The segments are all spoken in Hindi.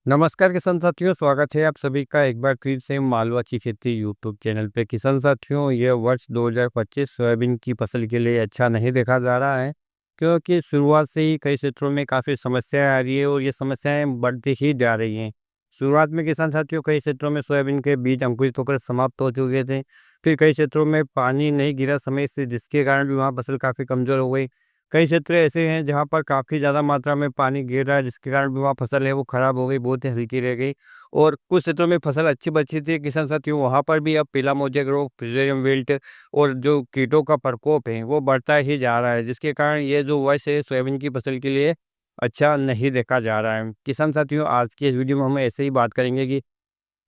नमस्कार किसान साथियों, स्वागत है आप सभी का एक बार फिर से मालवा की खेती यूट्यूब चैनल पे। किसान साथियों, ये वर्ष 2025 सोयाबीन की फसल के लिए अच्छा नहीं देखा जा रहा है, क्योंकि शुरुआत से ही कई क्षेत्रों में काफ़ी समस्याएं आ रही है और ये समस्याएं बढ़ती ही जा रही हैं। शुरुआत में किसान साथियों कई क्षेत्रों में सोयाबीन के बीज अंकुरित होकर समाप्त हो चुके थे। फिर कई क्षेत्रों में पानी नहीं गिरा समय से, जिसके कारण भी वहाँ फसल काफ़ी कमज़ोर हो गई। कई क्षेत्र ऐसे हैं जहाँ पर काफ़ी ज़्यादा मात्रा में पानी गिर रहा है, जिसके कारण भी वहाँ फसल है वो ख़राब हो गई, बहुत ही हल्की रह गई। और कुछ क्षेत्रों में फसल अच्छी बची थी किसान साथियों, वहाँ पर भी अब पीला मोजेक रोग, फ्यूजेरियम विल्ट और जो कीटों का प्रकोप है वो बढ़ता ही जा रहा है, जिसके कारण ये जो वर्ष है सोयाबीन की फसल के लिए अच्छा नहीं देखा जा रहा है। किसान साथियों, आज की इस वीडियो में हम ऐसे ही बात करेंगे कि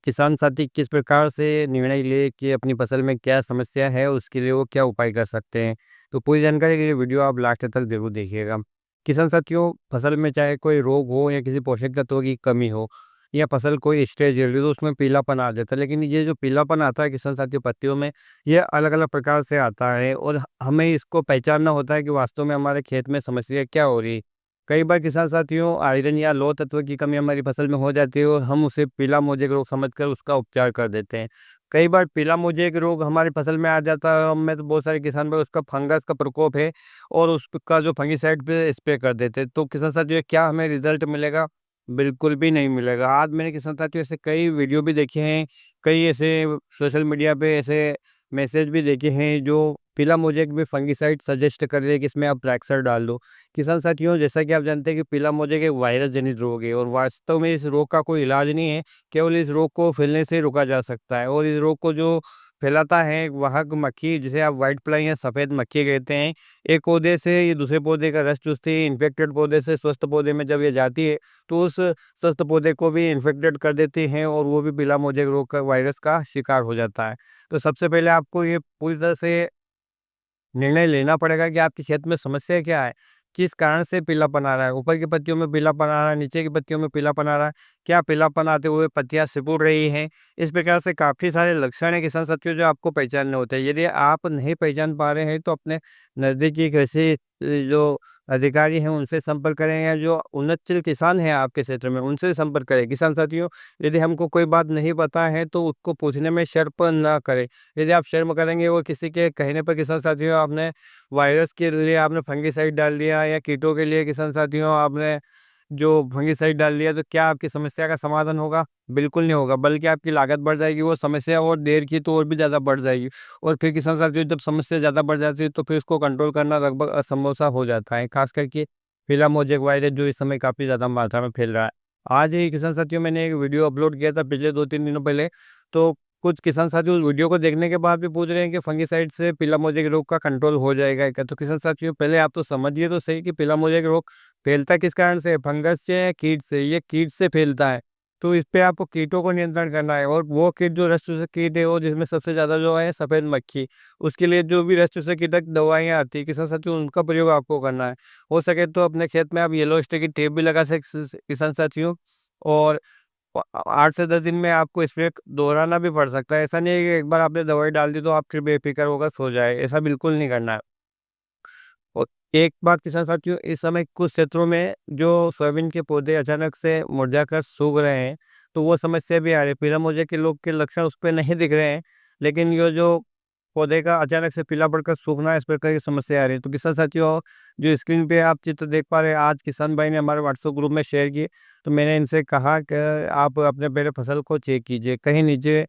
किसान साथी किस प्रकार से निर्णय ले कि अपनी फसल में क्या समस्या है, उसके लिए वो क्या उपाय कर सकते हैं। तो पूरी जानकारी के लिए वीडियो आप लास्ट तक ज़रूर देखिएगा। किसान साथियों, फसल में चाहे कोई रोग हो या किसी पोषक तत्वों की कमी हो या फसल कोई स्टेज झेल रही हो, तो उसमें पीलापन आ जाता है। लेकिन ये जो पीलापन आता है किसान साथियों पत्तियों में, ये अलग-अलग प्रकार से आता है और हमें इसको पहचानना होता है कि वास्तव में हमारे खेत में समस्या क्या हो रही है। कई बार किसान साथियों आयरन या लौह तत्व की कमी हमारी फसल में हो जाती है और हम उसे पीला मोजेक रोग समझकर उसका उपचार कर देते हैं। कई बार पीला मोजेक रोग हमारी फसल में आ जाता है, हम में तो बहुत सारे किसान भाई उसका फंगस का प्रकोप है और उसका जो फंगिसाइड पे स्प्रे कर देते हैं। तो किसान साथियों, क्या हमें रिजल्ट मिलेगा? बिल्कुल भी नहीं मिलेगा। आज मैंने किसान साथियों ऐसे कई वीडियो भी देखे हैं, कई ऐसे सोशल मीडिया पे ऐसे मैसेज भी देखे हैं जो पीला मोजेक में फंगिसाइड सजेस्ट कर रहे हैं कि इसमें आप ट्रैक्सर डाल दो। किसान साथियों, जैसा कि आप जानते हैं कि पीला मोजेक एक वायरस जनित रोग है और वास्तव में इस रोग का कोई इलाज नहीं है, केवल इस रोग को फैलने से रोका जा सकता है। और इस रोग को जो फैलाता है एक वाहक मक्खी, जिसे आप व्हाइट फ्लाई या सफ़ेद मक्खी कहते हैं। एक पौधे से ये दूसरे पौधे का रस चूसती है, इन्फेक्टेड पौधे से स्वस्थ पौधे में जब ये जाती है, तो उस स्वस्थ पौधे को भी इन्फेक्टेड कर देती हैं और वो भी पीला मोजेक रोग का वायरस का शिकार हो जाता है। तो सबसे पहले आपको ये पूरी तरह से निर्णय लेना पड़ेगा कि आपके खेत में समस्या क्या है? किस कारण से पीलापन आ रहा है? ऊपर की पत्तियों में पीलापन आ रहा है, नीचे की पत्तियों में पीलापन आ रहा है? क्या पीलापन आते हुए पत्तियाँ सिकुड़ रही हैं? इस प्रकार से काफ़ी सारे लक्षण हैं किसान साथियों जो आपको पहचानने होते हैं। यदि आप नहीं पहचान पा रहे हैं तो अपने नज़दीकी कृषि जो अधिकारी हैं उनसे संपर्क करें या जो उन्नतशील किसान हैं आपके क्षेत्र में उनसे संपर्क करें। किसान साथियों, यदि हमको कोई बात नहीं पता है तो उसको पूछने में शर्म ना करें। यदि आप शर्म करेंगे और किसी के कहने पर किसान साथियों आपने वायरस के लिए आपने फंगिसाइड डाल दिया या कीटों के लिए किसान साथियों आपने जो फंगिसाइड डाल दिया, तो क्या आपकी समस्या का समाधान होगा? बिल्कुल नहीं होगा, बल्कि आपकी लागत बढ़ जाएगी, वो समस्या और देर की तो और भी ज़्यादा बढ़ जाएगी। और फिर किसान साथियों जब समस्या ज़्यादा बढ़ जाती है तो फिर उसको कंट्रोल करना लगभग असंभव सा हो जाता है, खास करके फिला मोजेक वायरस जो इस समय काफ़ी ज़्यादा मात्रा में फैल रहा है। आज ही किसान साथियों मैंने एक वीडियो अपलोड किया था पिछले 2-3 दिनों पहले, तो कुछ किसान साथी उस वीडियो को देखने के बाद भी पूछ रहे हैं कि फंगिसाइड से पीला मोजेक रोग का कंट्रोल हो जाएगा क्या? तो किसान साथियों, पहले आप तो समझिए तो सही कि पीला मोजेक रोग फैलता किस कारण से है? फंगस से या कीट से? ये कीट से फैलता है। तो इस पे आपको कीटों को नियंत्रण करना है और वो कीट जो रस चूसक कीट है, वो जिसमें सबसे ज़्यादा जो है सफ़ेद मक्खी, उसके लिए जो भी रस चूसक कीटक दवाइयाँ आती हैं किसान साथियों, उनका प्रयोग आपको करना है। हो सके तो अपने खेत में आप येलो स्टिकी टेप भी लगा किसान साथियों। और 8 से 10 दिन में आपको स्प्रे दोहराना भी पड़ सकता है। ऐसा नहीं है कि एक बार आपने दवाई डाल दी तो आप फिर बेफ़िक्र होकर सो जाए, ऐसा बिल्कुल नहीं करना है। और एक बात किसान साथियों, इस समय कुछ क्षेत्रों में जो सोयाबीन के पौधे अचानक से मुरझाकर सूख रहे हैं, तो वो समस्या भी आ रही है। पीला मोजे के लोग के लक्षण उस पे नहीं दिख रहे हैं, लेकिन ये जो पौधे का अचानक से पीला पड़कर सूखना, इस प्रकार की समस्या आ रही है। तो किसान साथियों, जो स्क्रीन पे आप चित्र देख पा रहे हैं, आज किसान भाई ने हमारे व्हाट्सएप ग्रुप में शेयर किए, तो मैंने इनसे कहा कि आप अपने पहले फसल को चेक कीजिए, कहीं नीचे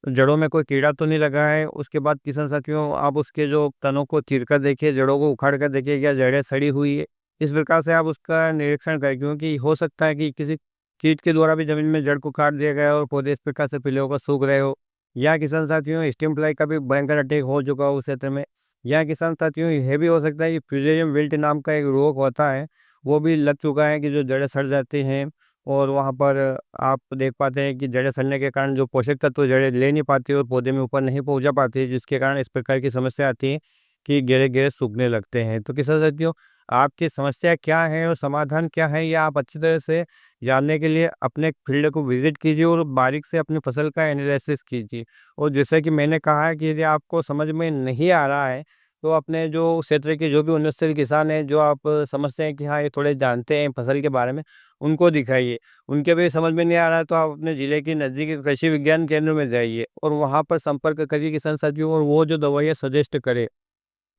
जड़ों में कोई कीड़ा तो नहीं लगा है। उसके बाद किसान साथियों, आप उसके जो तनों को चीर कर देखिए, जड़ों को उखाड़ कर देखिए, क्या जड़ें सड़ी हुई है? इस प्रकार से आप उसका निरीक्षण करें, क्योंकि हो सकता है कि किसी कीट के द्वारा भी ज़मीन में जड़ को काट दिया गया हो और पौधे इस प्रकार से पीले होकर सूख रहे हो। या किसान साथियों, स्टेम फ्लाई का भी भयंकर अटैक हो चुका हो उस क्षेत्र में। या किसान साथियों, यह भी हो सकता है कि फ्यूजेरियम विल्ट नाम का एक रोग होता है, वो भी लग चुका है कि जो जड़ें सड़ जाती हैं और वहाँ पर आप देख पाते हैं कि जड़ें सड़ने के कारण जो पोषक तत्व जड़ें ले नहीं पाती और पौधे में ऊपर नहीं पहुँचा पाती, जिसके कारण इस प्रकार की समस्या आती है कि गिरे-गिरे सूखने लगते हैं। तो किसान साथियों, आपकी समस्या क्या है और समाधान क्या है, ये आप अच्छी तरह से जानने के लिए अपने फील्ड को विज़िट कीजिए और बारीक से अपनी फसल का एनालिसिस कीजिए। और जैसा कि मैंने कहा है कि यदि आपको समझ में नहीं आ रहा है, तो अपने जो क्षेत्र के जो भी उन्नतशील किसान हैं, जो आप समझते हैं कि हाँ, ये थोड़े जानते हैं फसल के बारे में, उनको दिखाइए। उनके भी समझ में नहीं आ रहा है तो आप अपने ज़िले के नज़दीकी कृषि विज्ञान केंद्र में जाइए और वहाँ पर संपर्क करिए किसान साथियों, और वो जो दवाइयाँ सजेस्ट करे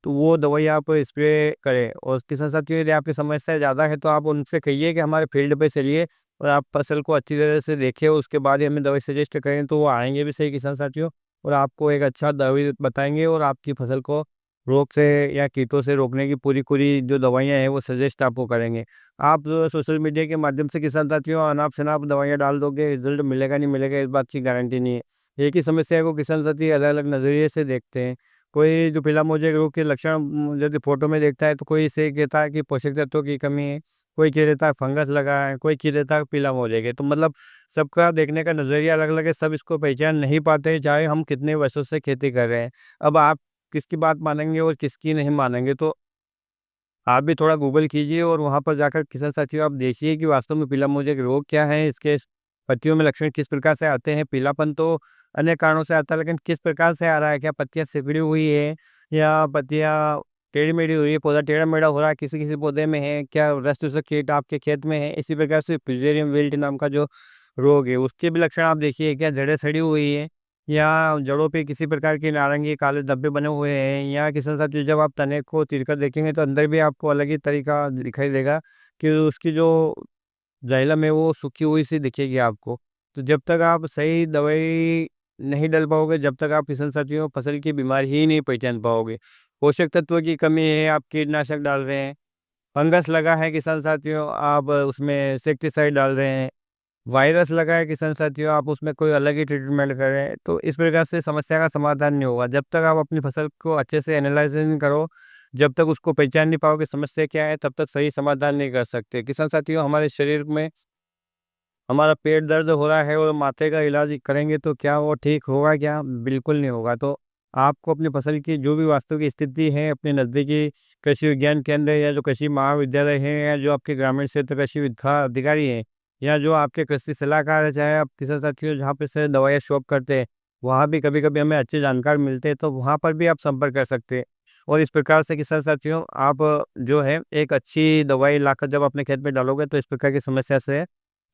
तो वो दवाई आप स्प्रे करें। और किसान साथियों, यदि आपकी समस्या ज़्यादा है तो आप उनसे कहिए कि हमारे फील्ड पे चलिए और आप फसल को अच्छी तरह से देखिए, उसके बाद ही हमें दवाई सजेस्ट करें, तो वो आएँगे भी सही किसान साथियों, और आपको एक अच्छा दवाई बताएँगे और आपकी फसल को रोग से या कीटों से रोकने की पूरी-पूरी जो दवाइयाँ हैं वो सजेस्ट आपको करेंगे। आप जो सोशल मीडिया के माध्यम से किसान साथियों अनाप-शनाप दवाइयाँ डाल दोगे, रिज़ल्ट मिलेगा नहीं मिलेगा इस बात की गारंटी नहीं है। एक ही समस्या को किसान साथी अलग-अलग नज़रिए से देखते हैं। कोई जो पीला मोजे रोग के लक्षण यदि फ़ोटो में देखता है तो कोई इसे कहता है कि पोषक तत्वों की कमी है, कोई कह देता है फंगस लगा है, कोई कह देता है पीला मोजे के। तो मतलब सबका देखने का नज़रिया अलग-अलग है, सब इसको पहचान नहीं पाते, चाहे हम कितने वर्षों से खेती कर रहे हैं। अब आप किसकी बात मानेंगे और किसकी नहीं मानेंगे, तो आप भी थोड़ा गूगल कीजिए और वहाँ पर जाकर किसान साथियों आप देखिए कि वास्तव में पीला मोज़ेक रोग क्या है, इसके पत्तियों में लक्षण किस प्रकार से आते हैं। पीलापन तो अन्य कारणों से आता है, लेकिन किस प्रकार से आ रहा है, क्या पत्तियाँ सिकुड़ी हुई है या पत्तियाँ टेढ़ी-मेढ़ी हुई है, पौधा टेढ़ा-मेढ़ा हो रहा है, किसी-किसी पौधे में है, क्या रस्ट-चुसक कीट आपके खेत में है। इसी प्रकार से फ्यूजेरियम विल्ट नाम का जो रोग है, उसके भी लक्षण आप देखिए, क्या जड़ें सड़ी हुई है या जड़ों पे किसी प्रकार के नारंगी काले धब्बे बने हुए हैं, या किसी के साथ जब आप तने को चीरकर देखेंगे तो अंदर भी आपको अलग ही तरीका दिखाई देगा कि उसकी जो जाइलम है वो सूखी हुई सी दिखेगी आपको। तो जब तक आप सही दवाई नहीं डल पाओगे, जब तक आप किसान साथियों फसल की बीमारी ही नहीं पहचान पाओगे। पोषक तत्वों की कमी है, आप कीटनाशक डाल रहे हैं, फंगस लगा है किसान साथियों, आप उसमें इंसेक्टिसाइड डाल रहे हैं, वायरस लगा है किसान साथियों, आप उसमें कोई अलग ही ट्रीटमेंट कर रहे हैं, तो इस प्रकार से समस्या का समाधान नहीं होगा। जब तक आप अपनी फसल को अच्छे से एनालाइज़ नहीं करो, जब तक उसको पहचान नहीं पाओगे समस्या क्या है, तब तक सही समाधान नहीं कर सकते। किसान साथियों, हमारे शरीर में हमारा पेट दर्द हो रहा है और माथे का इलाज करेंगे तो क्या वो ठीक होगा क्या? बिल्कुल नहीं होगा। तो आपको अपनी फसल की जो भी वास्तविक स्थिति है, अपने नज़दीकी कृषि विज्ञान केंद्र या जो कृषि महाविद्यालय है या जो आपके ग्रामीण क्षेत्र कृषि विद्या अधिकारी हैं या जो आपके कृषि सलाहकार हैं, चाहे आप किसान साथियों जहाँ पे से दवाइयाँ शॉप करते हैं, वहाँ भी कभी-कभी हमें अच्छे जानकार मिलते हैं, तो वहाँ पर भी आप संपर्क कर सकते हैं। और इस प्रकार से किसान साथियों आप जो है एक अच्छी दवाई लाकर जब अपने खेत में डालोगे तो इस प्रकार की समस्या से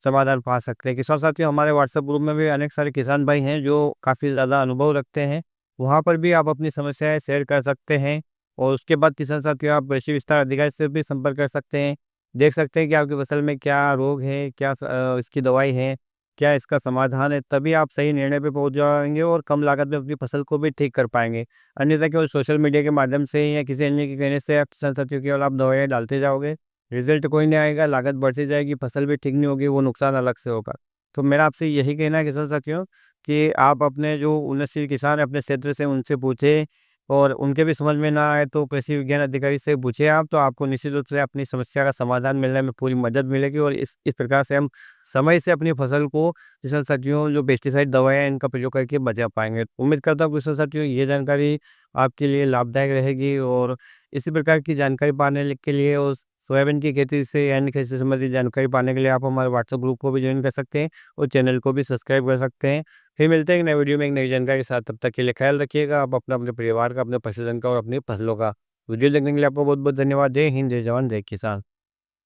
समाधान पा सकते हैं। किसान साथियों, हमारे व्हाट्सएप ग्रुप में भी अनेक सारे किसान भाई हैं जो काफ़ी ज़्यादा अनुभव रखते हैं। वहाँ पर भी आप अपनी समस्याएँ शेयर कर सकते हैं और उसके बाद किसान साथियों आप कृषि विस्तार अधिकारी से भी संपर्क कर सकते हैं। देख सकते हैं कि आपकी फसल में क्या रोग है, क्या इसकी दवाई है, क्या इसका समाधान है, तभी आप सही निर्णय पे पहुँच जाएँगे और कम लागत में अपनी फसल को भी ठीक कर पाएँगे। अन्यथा केवल सोशल मीडिया के माध्यम से या किसी अन्य के कहने से आप किसान साथियों केवल आप दवाइयाँ डालते जाओगे, रिज़ल्ट कोई नहीं आएगा, लागत बढ़ती जाएगी, फसल भी ठीक नहीं होगी, वो नुकसान अलग से होगा। तो मेरा आपसे यही कहना है किसान साथियों कि आप अपने जो उन्नतशील किसान हैं अपने क्षेत्र से उनसे पूछें, और उनके भी समझ में ना आए तो कृषि विज्ञान अधिकारी से पूछें आप, तो आपको निश्चित रूप से अपनी समस्या का समाधान मिलने में पूरी मदद मिलेगी और इस प्रकार से हम समय से अपनी फसल को किसान साथियों जो पेस्टिसाइड दवाएँ हैं इनका प्रयोग करके बचा पाएँगे। उम्मीद करता हूँ किसान साथियों ये जानकारी आपके लिए लाभदायक रहेगी, और इसी प्रकार की जानकारी पाने के लिए और सोयाबीन की खेती से यानी खेती से संबंधित जानकारी पाने के लिए आप हमारे व्हाट्सएप ग्रुप को भी ज्वाइन कर सकते हैं और चैनल को भी सब्सक्राइब कर सकते हैं। फिर मिलते हैं एक नए वीडियो में एक नई जानकारी के साथ, तब तक के लिए ख्याल रखिएगा आप अपना, अपने परिवार का, अपने पशुधन का और अपनी फसलों का। वीडियो देखने के लिए आपको बहुत-बहुत धन्यवाद। जय हिंद, जय जवान, जय किसान।